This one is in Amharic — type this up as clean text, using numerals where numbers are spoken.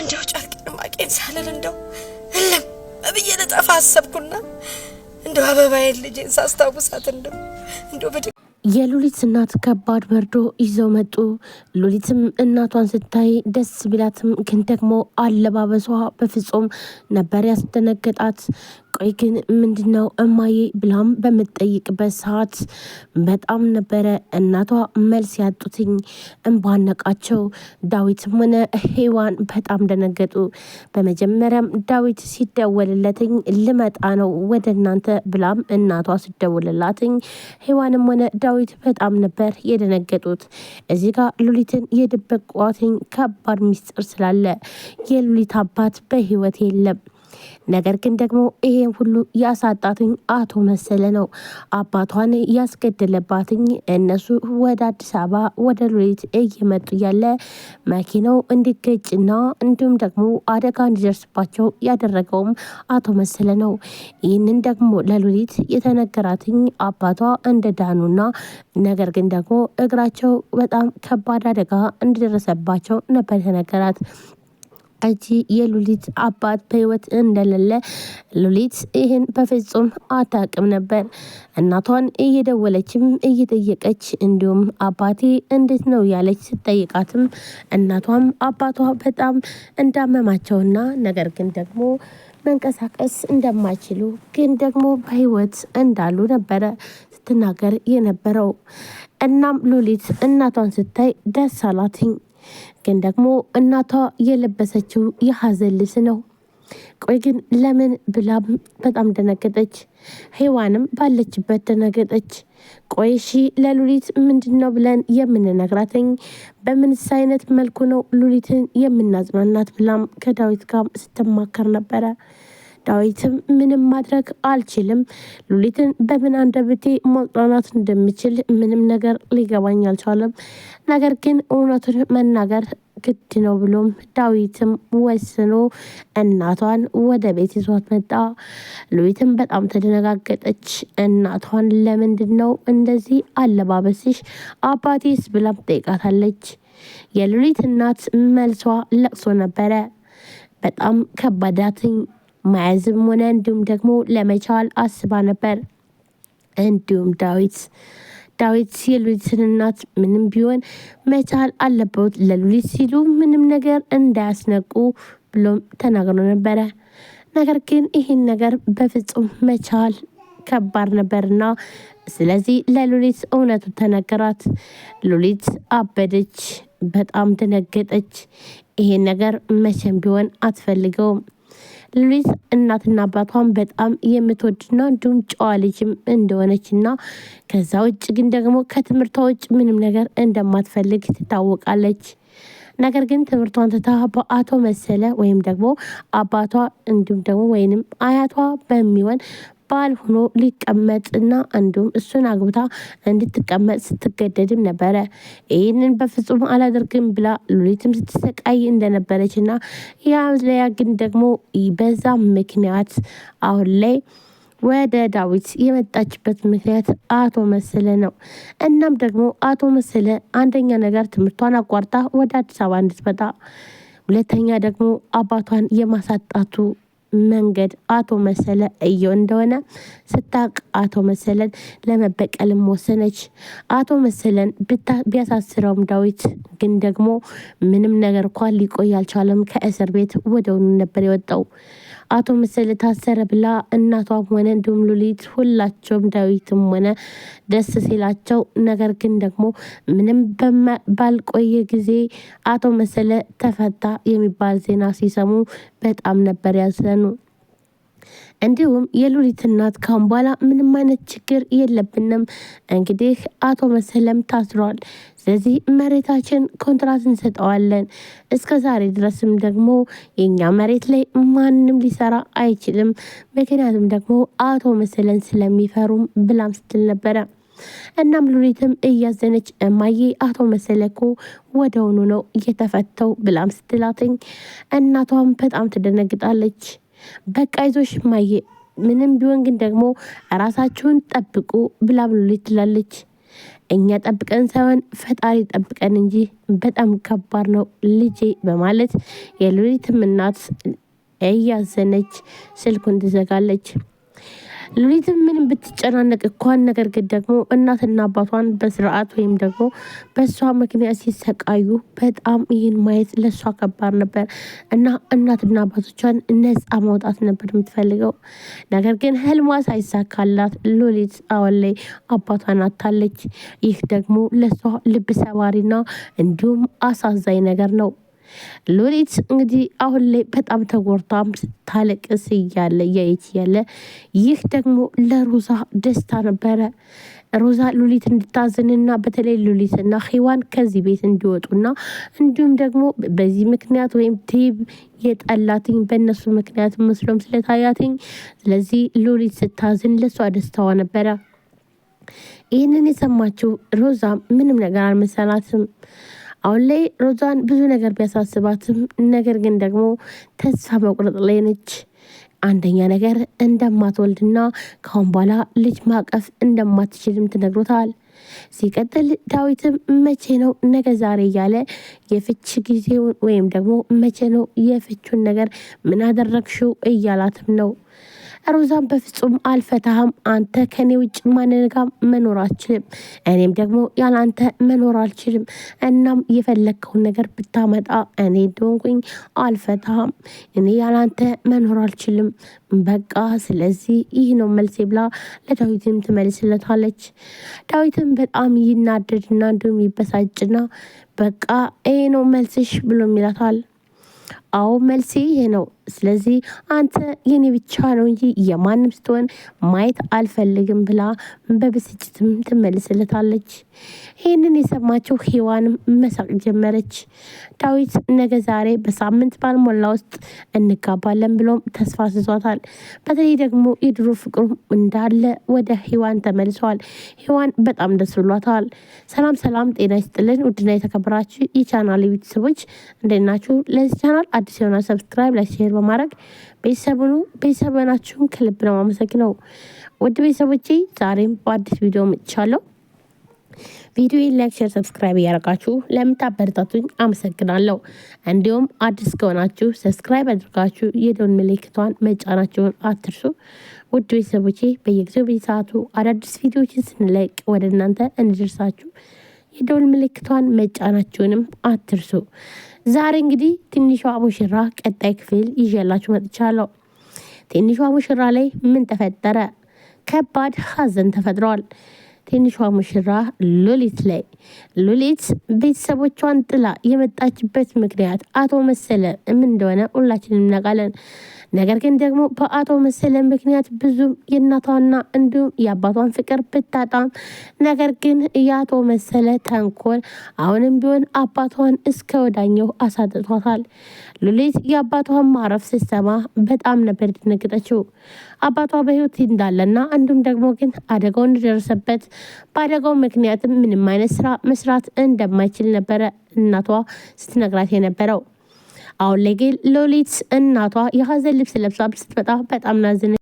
እንደው ጨርቄን ማቄን ሳልል እንደው እለም ብዬ ልጠፋ አሰብኩና እንደው አበባዬን ልጄን ሳስታውሳት እንደው የሉሊት እናት ከባድ መርዶ ይዘው መጡ። ሉሊትም እናቷን ስታይ ደስ ቢላትም ግን ደግሞ አለባበሷ በፍጹም ነበር ያስደነገጣት። ቆይ ግን ምንድነው እማዬ ብላም በምትጠይቅበት ሰዓት በጣም ነበረ እናቷ መልስ ያጡትኝ። እንባነቃቸው። ዳዊትም ሆነ ሔዋን በጣም ደነገጡ። በመጀመሪያም ዳዊት ሲደወልለትኝ ልመጣ ነው ወደ እናንተ ብላም እናቷ ሲደውልላትኝ ሔዋንም ሆነ ዳዊት በጣም ነበር የደነገጡት። እዚህ ጋር ሉሊትን የደበቋትኝ ከባድ ሚስጥር ስላለ የሉሊት አባት በህይወት የለም። ነገር ግን ደግሞ ይሄን ሁሉ ያሳጣትኝ አቶ መሰለ ነው። አባቷን ያስገደለባትኝ እነሱ ወደ አዲስ አበባ ወደ ሉሊት እየመጡ ያለ መኪናው እንዲገጭና እንዲሁም ደግሞ አደጋ እንዲደርስባቸው ያደረገውም አቶ መሰለ ነው። ይህንን ደግሞ ለሉሊት የተነገራትኝ አባቷ እንደዳኑና ነገር ግን ደግሞ እግራቸው በጣም ከባድ አደጋ እንደደረሰባቸው ነበር የተነገራት። እጂ የሉሊት አባት በህይወት እንደሌለ ሉሊት ይህን በፍጹም አታውቅም ነበር። እናቷን እየደወለችም እየጠየቀች እንዲሁም አባቴ እንዴት ነው ያለች ስትጠይቃትም እናቷም አባቷ በጣም እንዳመማቸውና ነገር ግን ደግሞ መንቀሳቀስ እንደማይችሉ ግን ደግሞ በህይወት እንዳሉ ነበረ ስትናገር የነበረው። እናም ሉሊት እናቷን ስታይ ደስ አላትኝ። ግን ደግሞ እናቷ የለበሰችው የሀዘን ልብስ ነው። ቆይ ግን ለምን ብላ በጣም ደነገጠች። ሔዋንም ባለችበት ደነገጠች። ቆይ እሺ ለሉሊት ምንድነው ብለን የምንነግራትኝ? በምንስ አይነት መልኩ ነው ሉሊትን የምናጽናናት ብላም ከዳዊት ጋር ስትማከር ነበረ። ዳዊትም ምንም ማድረግ አልችልም፣ ሉሊትን በምን አንደበቴ ማጽናናት እንደምችል ምንም ነገር ሊገባኝ አልቻለም። ነገር ግን እውነቱን መናገር ግድ ነው ብሎም ዳዊትም ወስኖ እናቷን ወደ ቤት ይዟት መጣ። ሉሊትም በጣም ተደነጋገጠች። እናቷን ለምንድን ነው እንደዚህ አለባበስሽ አባቴስ ብላም ጠይቃታለች። የሉሊት እናት መልሷ ለቅሶ ነበረ። በጣም ከባዳትኝ መያዝም ሆነ እንዲሁም ደግሞ ለመቻል አስባ ነበር። እንዲሁም ዳዊት የሉሊትን እናት ምንም ቢሆን መቻል አለበት ለሉሊት ሲሉ ምንም ነገር እንዳያስነቁ ብሎም ተናግሮ ነበረ። ነገር ግን ይህን ነገር በፍጹም መቻል ከባድ ነበርና ስለዚህ ለሉሊት እውነቱ ተነገራት። ሉሊት አበደች፣ በጣም ደነገጠች። ይሄን ነገር መቼም ቢሆን አትፈልገውም። ሉሊት እናትና አባቷን በጣም የምትወድና እንዲሁም ጨዋ ልጅም እንደሆነችና ከዛ ውጭ ግን ደግሞ ከትምህርቷ ውጭ ምንም ነገር እንደማትፈልግ ትታወቃለች። ነገር ግን ትምህርቷን ትታ በአቶ መሰለ ወይም ደግሞ አባቷ እንዲሁም ደግሞ ወይንም አያቷ በሚሆን ባል ሆኖ ሊቀመጥና እንዲሁም እሱን አግብታ እንድትቀመጥ ስትገደድም ነበረ። ይህንን በፍጹም አላደርግም ብላ ሉሊትም ስትሰቃይ እንደነበረችና ያ ግን ደግሞ በዛ ምክንያት አሁን ላይ ወደ ዳዊት የመጣችበት ምክንያት አቶ መሰለ ነው። እናም ደግሞ አቶ መሰለ አንደኛ ነገር ትምህርቷን አቋርጣ ወደ አዲስ አበባ እንድትመጣ፣ ሁለተኛ ደግሞ አባቷን የማሳጣቱ መንገድ አቶ መሰለ እየው እንደሆነ ስታቅ አቶ መሰለን ለመበቀልም ወሰነች። አቶ መሰለን ቢያሳስረውም ዳዊት ግን ደግሞ ምንም ነገር እንኳን ሊቆይ አልቻለም። ከእስር ቤት ወደውኑ ነበር የወጣው። አቶ መሰለ ታሰረ ብላ እናቷም ሆነ እንዲሁም ሉሊት ሁላቸውም ዳዊትም ሆነ ደስ ሲላቸው፣ ነገር ግን ደግሞ ምንም ባልቆየ ጊዜ አቶ መሰለ ተፈታ የሚባል ዜና ሲሰሙ በጣም ነበር ያዘኑ። እንዲሁም የሉሊት እናት ካሁን በኋላ ምንም አይነት ችግር የለብንም፣ እንግዲህ አቶ መሰለም ታስሯል፣ ስለዚህ መሬታችን ኮንትራት እንሰጠዋለን፣ እስከ ዛሬ ድረስም ደግሞ የኛ መሬት ላይ ማንም ሊሰራ አይችልም፣ ምክንያቱም ደግሞ አቶ መሰለን ስለሚፈሩም ብላም ስትል ነበረ። እናም ሉሊትም እያዘነች እማዬ አቶ መሰለኮ ወደውኑ ነው እየተፈተው ብላም ስትላትኝ እናቷም በጣም ትደነግጣለች። በቃ ይዞሽ እማዬ ምንም ቢሆን ግን ደግሞ ራሳችሁን ጠብቁ ብላ ሉሊት ትላለች። እኛ ጠብቀን ሳይሆን ፈጣሪ ጠብቀን እንጂ በጣም ከባድ ነው ልጄ በማለት የሉሊትም እናት እያዘነች ስልኩን ትዘጋለች። ሉሊትም ምንም ብትጨናነቅ እንኳን ነገር ግን ደግሞ እናትና አባቷን በስርዓት ወይም ደግሞ በእሷ ምክንያት ሲሰቃዩ በጣም ይህን ማየት ለእሷ ከባድ ነበር እና እናትና አባቶቿን ነፃ ማውጣት ነበር የምትፈልገው። ነገር ግን ህልሟ ሳይሳካላት ሉሊት አሁን ላይ አባቷን አታለች። ይህ ደግሞ ለእሷ ልብ ሰባሪና እንዲሁም አሳዛኝ ነገር ነው። ሉሊት እንግዲህ አሁን ላይ በጣም ተጎርታም ታለቅስ እያለ እያየች ያለ ይህ ደግሞ ለሮዛ ደስታ ነበረ። ሮዛ ሉሊት እንድታዝንና በተለይ ሉሊትና ሔዋን ከዚህ ቤት እንዲወጡና እንዲሁም ደግሞ በዚህ ምክንያት ወይም ዴብ የጠላትኝ በእነሱ ምክንያት መስሎም ስለታያትኝ ስለዚህ ሉሊት ስታዝን ለሷ ደስታዋ ነበረ። ይህንን የሰማችው ሮዛ ምንም ነገር አልመሰላትም። አሁን ላይ ሮዛን ብዙ ነገር ቢያሳስባትም ነገር ግን ደግሞ ተስፋ መቁረጥ ላይ ነች። አንደኛ ነገር እንደማትወልድና ካሁን በኋላ ልጅ ማቀፍ እንደማትችልም ትነግሮታል። ሲቀጥል ዳዊትም መቼ ነው ነገ ዛሬ እያለ የፍች ጊዜውን ወይም ደግሞ መቼ ነው የፍቹን ነገር ምን አደረግሽው እያላትም ነው። ሮዛን በፍጹም አልፈታህም፣ አንተ ከኔ ውጭ ማንን ጋር መኖር አልችልም፣ እኔም ደግሞ ያላንተ መኖር አልችልም። እናም የፈለግከውን ነገር ብታመጣ እኔ እንደሆንኩኝ አልፈታህም፣ እኔ ያላንተ መኖር አልችልም። በቃ ስለዚህ ይህ ነው መልሴ ብላ ለዳዊትም ትመልስለታለች። ዳዊትም በጣም ይናደድና እንዲሁም ይበሳጭና በቃ ይሄ ነው መልስሽ ብሎ ይላታል። አዎ መልሴ ይሄ ነው። ስለዚህ አንተ የኔ ብቻ ነው እንጂ የማንም ስትሆን ማየት አልፈልግም ብላ በብስጭትም ትመልስለታለች። ይህንን የሰማችው ሔዋንም መሳቅ ጀመረች። ዳዊት ነገ ዛሬ በሳምንት ባልሞላ ውስጥ እንጋባለን ብሎም ተስፋ ስዟታል። በተለይ ደግሞ የድሮ ፍቅሩም እንዳለ ወደ ሔዋን ተመልሰዋል። ሔዋን በጣም ደስ ብሏታል። ሰላም ሰላም፣ ጤና ይስጥልን ውድና የተከበራችሁ የቻናል ቤተሰቦች እንዴት ናችሁ? ለዚህ ቻናል አዲስ የሆነ ሰብስክራይብ፣ ላይክ፣ ሼር በማድረግ ቤተሰቡናችሁን ከልብ ነው አመሰግነው። ውድ ቤተሰቦቼ ዛሬም በአዲስ ቪዲዮ መጥቻለሁ። ቪዲዮ ላይክ፣ ሼር፣ ሰብስክራይብ እያደረጋችሁ ለምታበረታቱኝ አመሰግናለሁ። እንዲሁም አዲስ ከሆናችሁ ሰብስክራይብ አድርጋችሁ የደወል ምልክቷን መጫናችሁን አትርሱ። ውድ ቤተሰቦቼ በየጊዜው በየሰዓቱ አዳዲስ ቪዲዮዎችን ስንለቅ ወደ እናንተ እንዲደርሳችሁ የደወል ምልክቷን መጫናችሁንም አትርሱ። ዛሬ እንግዲህ ትንሿ ሙሽራ ቀጣይ ክፍል ይዤላችሁ መጥቻለሁ። ትንሿ ሙሽራ ላይ ምን ተፈጠረ? ከባድ ሀዘን ተፈጥሯል። ትንሿ ሙሽራ ሉሊት ላይ ሉሊት ቤተሰቦቿን ጥላ የመጣችበት ምክንያት አቶ መሰለ ምን እንደሆነ ሁላችንም እናውቃለን። ነገር ግን ደግሞ በአቶ መሰለ ምክንያት ብዙም የእናቷና እንዲሁም የአባቷን ፍቅር ብታጣም ነገር ግን የአቶ መሰለ ተንኮል አሁንም ቢሆን አባቷን እስከ ወዳኛው አሳጥቷታል። ሉሊት የአባቷን ማረፍ ስትሰማ በጣም ነበር ደነገጠችው። አባቷ በህይወት እንዳለና እንዲሁም ደግሞ ግን አደጋው እንደደረሰበት በአደጋው ምክንያትም ምንም አይነት ስራ መስራት እንደማይችል ነበረ እናቷ ስትነግራት የነበረው። አሁን ላይ ግን ሉሊት እናቷ የሀዘን ልብስ ለብሳ ስትመጣ በጣም ናዝነ